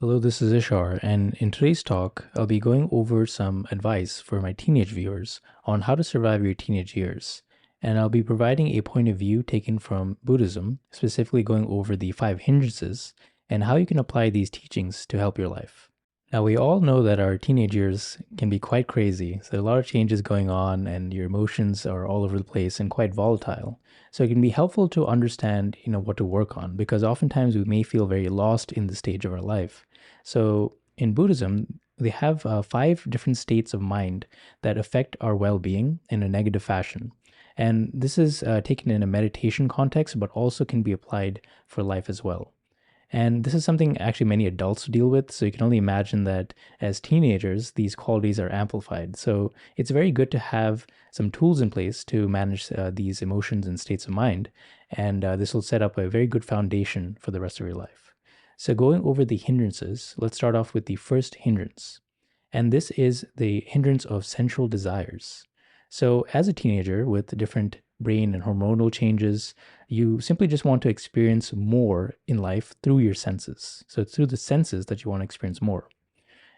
Hello, this is Ishar, and in today's talk, I'll be going over some advice for my teenage viewers on how to survive your teenage years. And I'll be providing a point of view taken from Buddhism, specifically going over the five hindrances and how you can apply these teachings to help your life. Now, we all know that our teenage years can be quite crazy. So, a lot of changes going on, and your emotions are all over the place and quite volatile. So, it can be helpful to understand, what to work on because oftentimes we may feel very lost in the stage of our life. So, in Buddhism, they have five different states of mind that affect our well being in a negative fashion. And this is taken in a meditation context, but also can be applied for life as well. And this is something actually many adults deal with. So you can only imagine that as teenagers, these qualities are amplified. So it's very good to have some tools in place to manage these emotions and states of mind. And this will set up a very good foundation for the rest of your life. So going over the hindrances, let's start off with the first hindrance. And this is the hindrance of sensual desires. So, as a teenager with different brain and hormonal changes, you simply just want to experience more in life through your senses. So, it's through the senses that you want to experience more.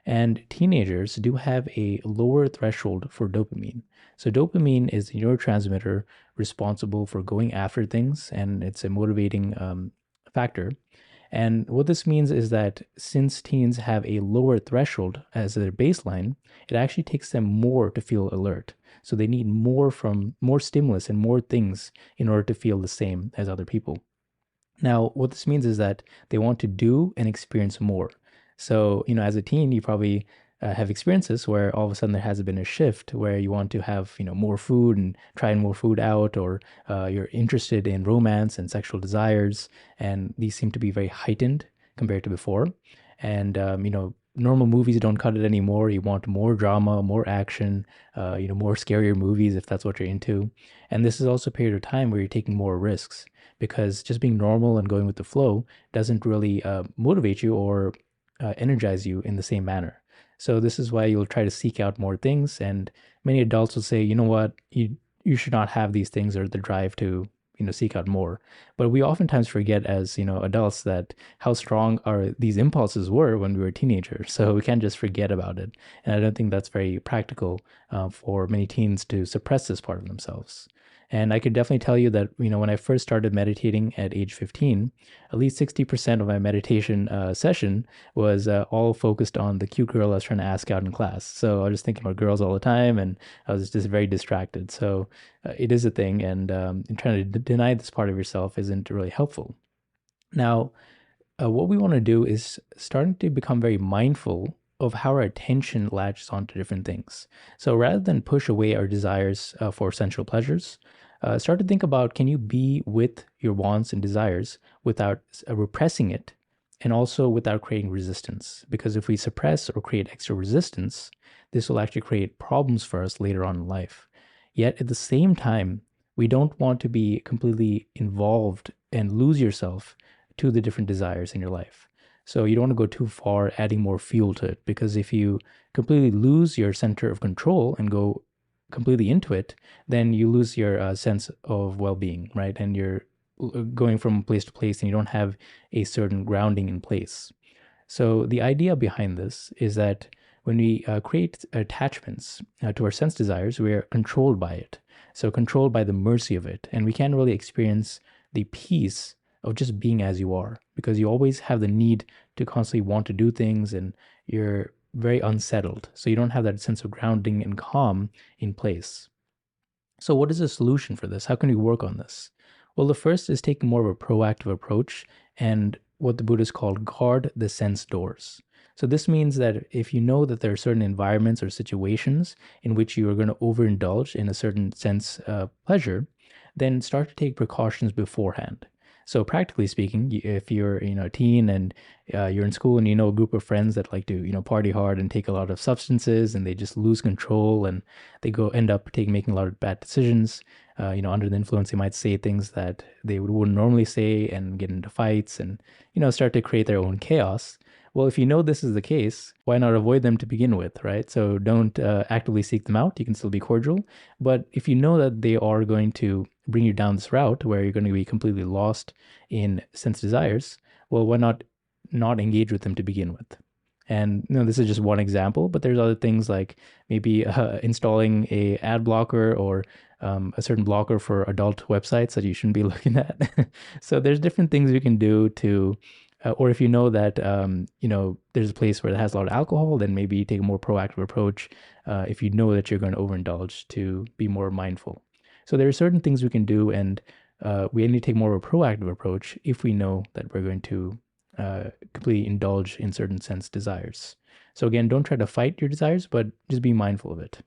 And teenagers do have a lower threshold for dopamine. So, dopamine is a neurotransmitter responsible for going after things, and it's a motivating factor. And what this means is that since teens have a lower threshold as their baseline, it actually takes them more to feel alert. So they need more stimulus and more things in order to feel the same as other people. Now, what this means is that they want to do and experience more. So, as a teen, you probably have experiences where all of a sudden there has been a shift where you want to have, more food and try more food out, or you're interested in romance and sexual desires, and these seem to be very heightened compared to before. And, normal movies don't cut it anymore. You want more drama, more action, more scarier movies if that's what you're into. And this is also a period of time where you're taking more risks because just being normal and going with the flow doesn't really motivate you or energize you in the same manner. So this is why you'll try to seek out more things. And many adults will say, you know what, you should not have these things or the drive to seek out more. But we oftentimes forget as adults that how strong are these impulses were when we were teenagers. So we can't just forget about it. And I don't think that's very practical for many teens to suppress this part of themselves. And I could definitely tell you that, when I first started meditating at age 15, at least 60% of my meditation session was all focused on the cute girl I was trying to ask out in class. So I was just thinking about girls all the time, and I was just very distracted. So it is a thing, and trying to deny this part of yourself isn't really helpful. Now, what we want to do is starting to become very mindful of how our attention latches onto different things. So rather than push away our desires for sensual pleasures, start to think about, can you be with your wants and desires without repressing it, and also without creating resistance? Because if we suppress or create extra resistance, this will actually create problems for us later on in life. Yet at the same time, we don't want to be completely involved and lose yourself to the different desires in your life. So you don't want to go too far adding more fuel to it, because if you completely lose your center of control and go completely into it, then you lose your sense of well-being, right? And you're going from place to place and you don't have a certain grounding in place. So the idea behind this is that when we create attachments to our sense desires, we are controlled by it. So controlled by the mercy of it. And we can't really experience the peace of just being as you are, because you always have the need to constantly want to do things, and you're very unsettled. So you don't have that sense of grounding and calm in place. So what is the solution for this? How can we work on this? Well, the first is taking more of a proactive approach and what the Buddhists call guard the sense doors. So this means that if you know that there are certain environments or situations in which you are going to overindulge in a certain sense pleasure, then start to take precautions beforehand. So practically speaking, if you're a teen and you're in school and you know a group of friends that like to party hard and take a lot of substances, and they just lose control and they go end up making a lot of bad decisions. Under the influence, they might say things that they wouldn't normally say and get into fights and start to create their own chaos. Well, if you know this is the case, why not avoid them to begin with, right? So don't actively seek them out. You can still be cordial. But if you know that they are going to bring you down this route where you're going to be completely lost in sense desires, well, why not not engage with them to begin with. And this is just one example, but there's other things like maybe installing a ad blocker or a certain blocker for adult websites that you shouldn't be looking at. So there's different things you can do to, or if you know that there's a place where it has a lot of alcohol, then maybe take a more proactive approach. If you know that you're going to overindulge, to be more mindful. So there are certain things we can do, and we need to take more of a proactive approach if we know that we're going to completely indulge in certain sense desires. So again, don't try to fight your desires, but just be mindful of it.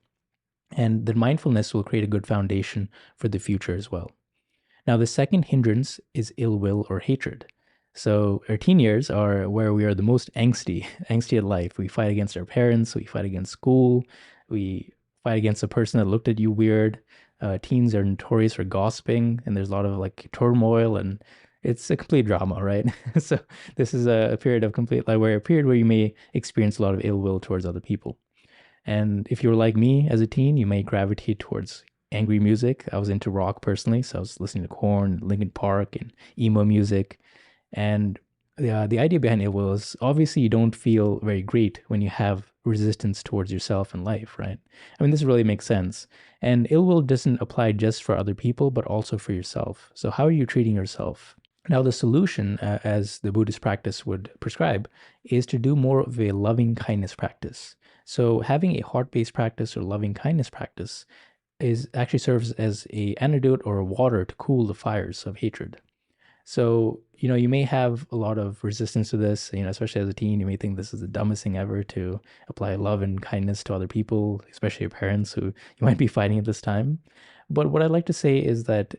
And the mindfulness will create a good foundation for the future as well. Now, the second hindrance is ill will or hatred. So our teen years are where we are the most angsty, angsty at life. We fight against our parents, we fight against school, we fight against the person that looked at you weird. Teens are notorious for gossiping, and there's a lot of like turmoil, and it's a complete drama, right? So this is a period of complete, like, where a period where you may experience a lot of ill will towards other people. And if you were like me as a teen, you may gravitate towards angry music. I was into rock personally, so I was listening to Korn, Linkin Park, and emo music. And the idea behind ill will is obviously you don't feel very great when you have resistance towards yourself and life, right? I mean, this really makes sense. And ill will doesn't apply just for other people, but also for yourself. So, how are you treating yourself? Now, the solution, as the Buddhist practice would prescribe, is to do more of a loving kindness practice. So, having a heart-based practice or loving kindness practice is actually serves as a antidote or a water to cool the fires of hatred. So, you may have a lot of resistance to this, especially as a teen. You may think this is the dumbest thing ever to apply love and kindness to other people, especially your parents who you might be fighting at this time. But what I'd like to say is that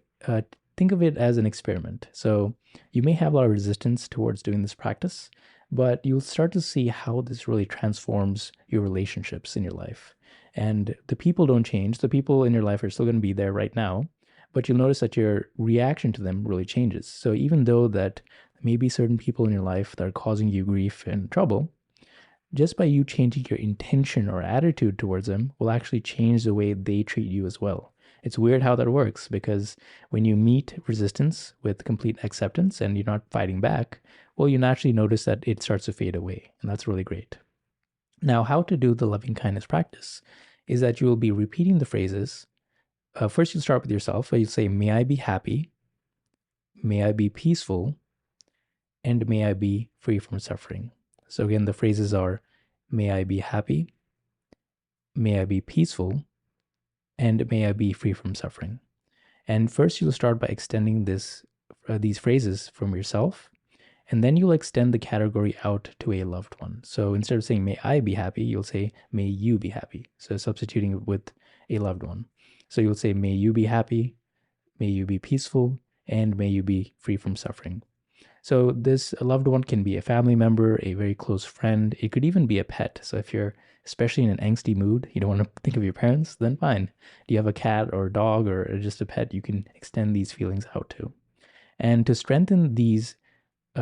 think of it as an experiment. So, you may have a lot of resistance towards doing this practice, but you'll start to see how this really transforms your relationships in your life. And the people don't change. The people in your life are still going to be there right now, but you'll notice that your reaction to them really changes. So even though that maybe certain people in your life that are causing you grief and trouble, just by you changing your intention or attitude towards them will actually change the way they treat you as well. It's weird how that works, because when you meet resistance with complete acceptance and you're not fighting back, well, you naturally notice that it starts to fade away. And that's really great. Now, how to do the loving kindness practice is that you will be repeating the phrases. First, you'll start with yourself. You'll say, "May I be happy, may I be peaceful, and may I be free from suffering." So, again, the phrases are, "May I be happy, may I be peaceful, and may I be free from suffering." And first, you'll start by extending these phrases from yourself, and then you'll extend the category out to a loved one. So instead of saying, "May I be happy," you'll say, "May you be happy." So substituting it with a loved one. So you'll say, "May you be happy, may you be peaceful, and may you be free from suffering." So this loved one can be a family member, a very close friend. It could even be a pet. So if you're especially in an angsty mood, you don't want to think of your parents, then fine. Do you have a cat or a dog or just a pet you can extend these feelings out to? And to strengthen these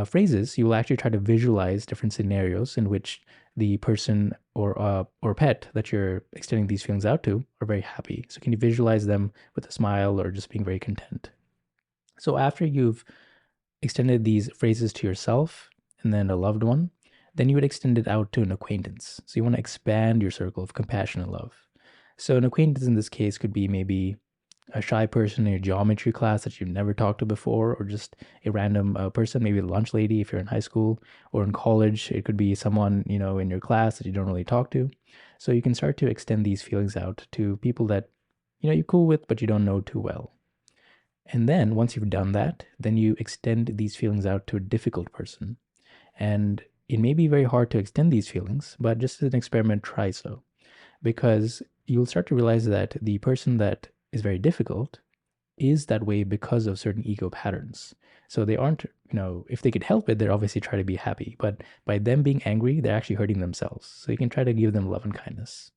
phrases, you will actually try to visualize different scenarios in which the person or pet that you're extending these feelings out to are very happy. So can you visualize them with a smile or just being very content? So after you've extended these phrases to yourself and then a loved one, then you would extend it out to an acquaintance. So you want to expand your circle of compassion and love. So an acquaintance in this case could be maybe a shy person in your geometry class that you've never talked to before, or just a random person, maybe the lunch lady if you're in high school, or in college, it could be someone, in your class that you don't really talk to. So you can start to extend these feelings out to people that, you're cool with, but you don't know too well. And then once you've done that, then you extend these feelings out to a difficult person. And it may be very hard to extend these feelings, but just as an experiment, try so. Because you'll start to realize that the person that is very difficult is that way because of certain ego patterns. So they aren't, if they could help it, they're obviously trying to be happy. But by them being angry, they're actually hurting themselves. So you can try to give them love and kindness.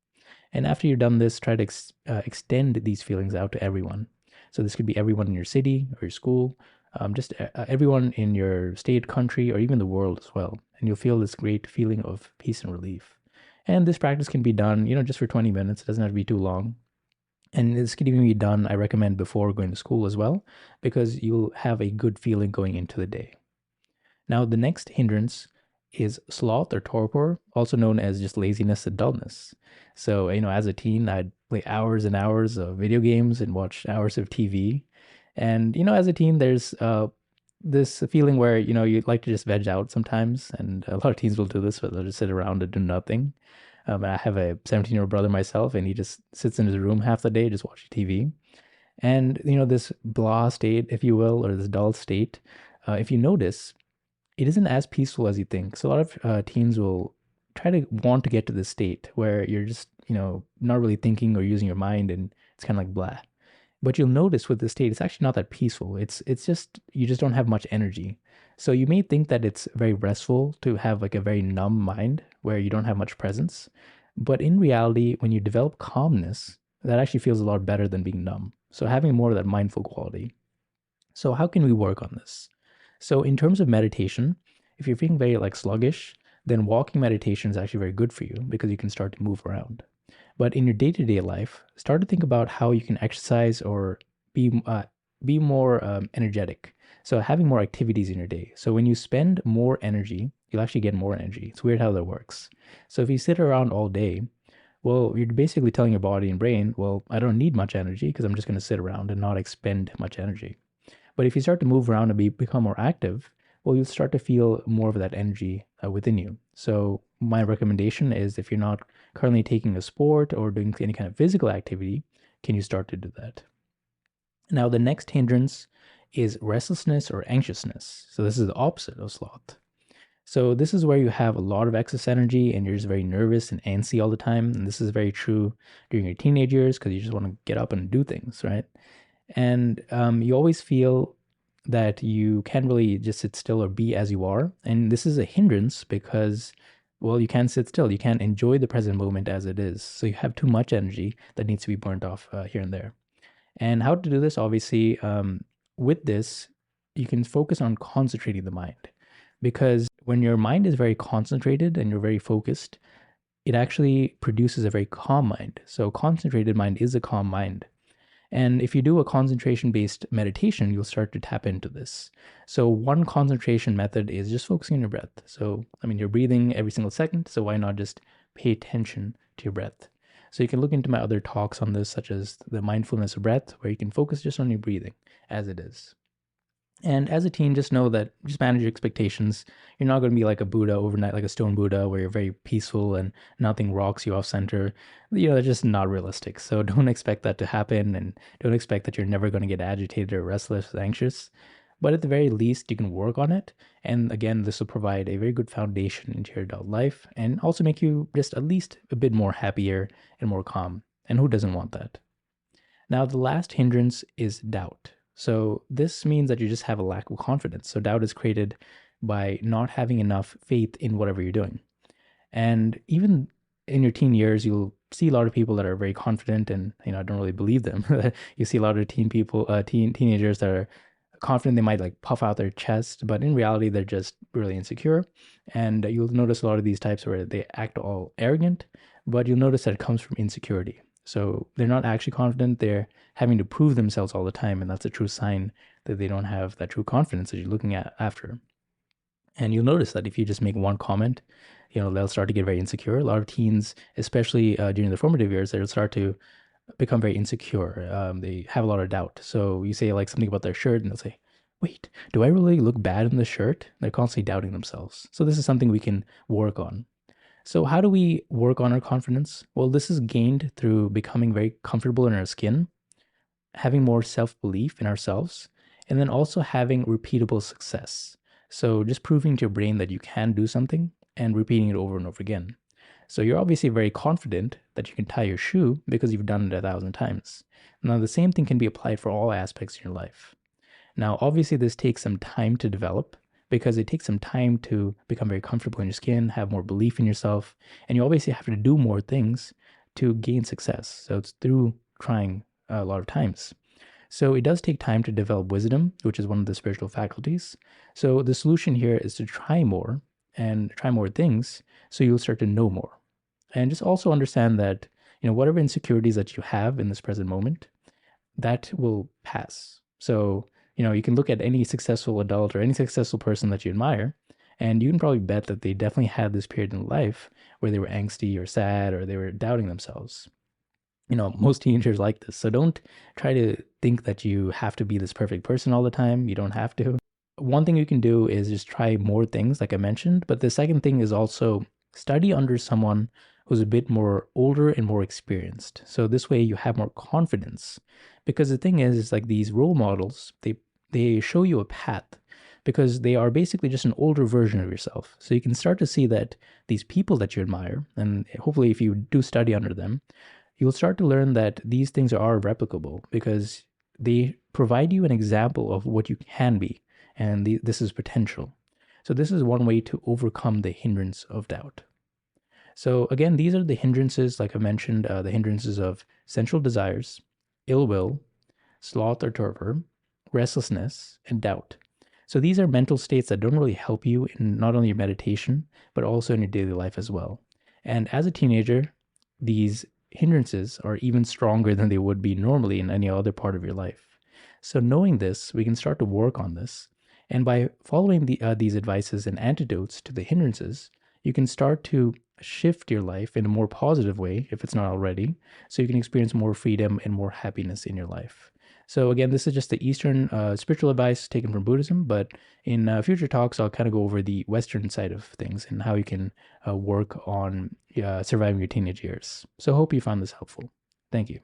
And after you've done this, try to extend these feelings out to everyone. So this could be everyone in your city or your school, just everyone in your state, country, or even the world as well. And you'll feel this great feeling of peace and relief. And this practice can be done, just for 20 minutes. It doesn't have to be too long. And this can even be done, I recommend, before going to school as well, because you'll have a good feeling going into the day. Now, the next hindrance is sloth or torpor, also known as just laziness and dullness. So, as a teen, I'd play hours and hours of video games and watch hours of TV. And, as a teen, there's this feeling where, you'd like to just veg out sometimes. And a lot of teens will do this, but they'll just sit around and do nothing. I have a 17-year-old brother myself, and he just sits in his room half the day just watching TV. And, this blah state, if you will, or this dull state, if you notice, it isn't as peaceful as you think. So a lot of teens will try to want to get to this state where you're just, not really thinking or using your mind, and it's kind of like blah. But you'll notice with this state, it's actually not that peaceful. It's just you just don't have much energy. So you may think that it's very restful to have like a very numb mind where you don't have much presence. But in reality, when you develop calmness, that actually feels a lot better than being numb. So having more of that mindful quality. So how can we work on this? So in terms of meditation, if you're feeling very like sluggish, then walking meditation is actually very good for you because you can start to move around. But in your day-to-day life, start to think about how you can exercise or be more energetic. So having more activities in your day. So when you spend more energy, you'll actually get more energy. It's weird how that works. So if you sit around all day, well, you're basically telling your body and brain, well, I don't need much energy because I'm just going to sit around and not expend much energy. But if you start to move around and become more active, well, you'll start to feel more of that energy within you. So my recommendation is if you're not currently taking a sport or doing any kind of physical activity, can you start to do that? Now, the next hindrance is restlessness or anxiousness. So this is the opposite of sloth. So this is where you have a lot of excess energy and you're just very nervous and antsy all the time. And this is very true during your teenage years because you just want to get up and do things, right? And you always feel that you can't really just sit still or be as you are. And this is a hindrance because, well, you can't sit still. You can't enjoy the present moment as it is. So you have too much energy that needs to be burnt off here and there. And how to do this, obviously, with this, you can focus on concentrating the mind. Because when your mind is very concentrated and you're very focused, it actually produces a very calm mind. So, concentrated mind is a calm mind. And if you do a concentration based meditation, you'll start to tap into this. So, one concentration method is just focusing on your breath. So, you're breathing every single second. So, why not just pay attention to your breath? So, you can look into my other talks on this, such as the mindfulness of breath, where you can focus just on your breathing as it is. And as a teen, just know that just manage your expectations. You're not going to be like a Buddha overnight, like a stone Buddha, where you're very peaceful and nothing rocks you off center. That's just not realistic. So don't expect that to happen and don't expect that you're never going to get agitated or restless or anxious. But at the very least, you can work on it. And again, this will provide a very good foundation into your adult life and also make you just at least a bit more happier and more calm. And who doesn't want that? Now, the last hindrance is doubt. So, this means that you just have a lack of confidence. So, doubt is created by not having enough faith in whatever you're doing. And even in your teen years, you'll see a lot of people that are very confident, and I don't really believe them. You see a lot of teenagers that are confident. They might like puff out their chest, but in reality, they're just really insecure. And you'll notice a lot of these types where they act all arrogant, but you'll notice that it comes from insecurity. So they're not actually confident. They're having to prove themselves all the time. And that's a true sign that they don't have that true confidence that you're looking at after. And you'll notice that if you just make one comment, they'll start to get very insecure. A lot of teens, especially during the formative years, they'll start to become very insecure. They have a lot of doubt. So you say like something about their shirt and they'll say, wait, do I really look bad in the shirt? They're constantly doubting themselves. So this is something we can work on. So, how do we work on our confidence? Well, this is gained through becoming very comfortable in our skin, having more self belief in ourselves, and then also having repeatable success. So, just proving to your brain that you can do something and repeating it over and over again. So, you're obviously very confident that you can tie your shoe because you've done it 1,000 times. Now, the same thing can be applied for all aspects in your life. Now, obviously, this takes some time to develop because it takes some time to become very comfortable in your skin, have more belief in yourself, and you obviously have to do more things to gain success. So it's through trying a lot of times. So it does take time to develop wisdom, which is one of the spiritual faculties. So the solution here is to try more and try more things so you'll start to know more. And just also understand that, whatever insecurities that you have in this present moment, that will pass. So, you can look at any successful adult or any successful person that you admire, And you can probably bet that they definitely had this period in life where they were angsty or sad or they were doubting themselves. Most teenagers like this. So don't try to think that you have to be this perfect person all the time. You don't have to. One thing you can do is just try more things, like I mentioned. But the second thing is also study under someone who's a bit more older and more experienced. So this way you have more confidence. Because the thing is like these role models, they show you a path because they are basically just an older version of yourself. So you can start to see that these people that you admire, and hopefully if you do study under them, you'll start to learn that these things are replicable because they provide you an example of what you can be, and this is potential. So, this is one way to overcome the hindrance of doubt. So, again, these are the hindrances, like I mentioned, the hindrances of sensual desires, ill will, sloth or torpor, restlessness, and doubt. So, these are mental states that don't really help you in not only your meditation, but also in your daily life as well. And as a teenager, these hindrances are even stronger than they would be normally in any other part of your life. So, knowing this, we can start to work on this. And by following these advices and antidotes to the hindrances, you can start to shift your life in a more positive way, if it's not already, so you can experience more freedom and more happiness in your life. So, again, this is just the Eastern spiritual advice taken from Buddhism, but in future talks, I'll kind of go over the Western side of things and how you can work on surviving your teenage years. So, hope you found this helpful. Thank you.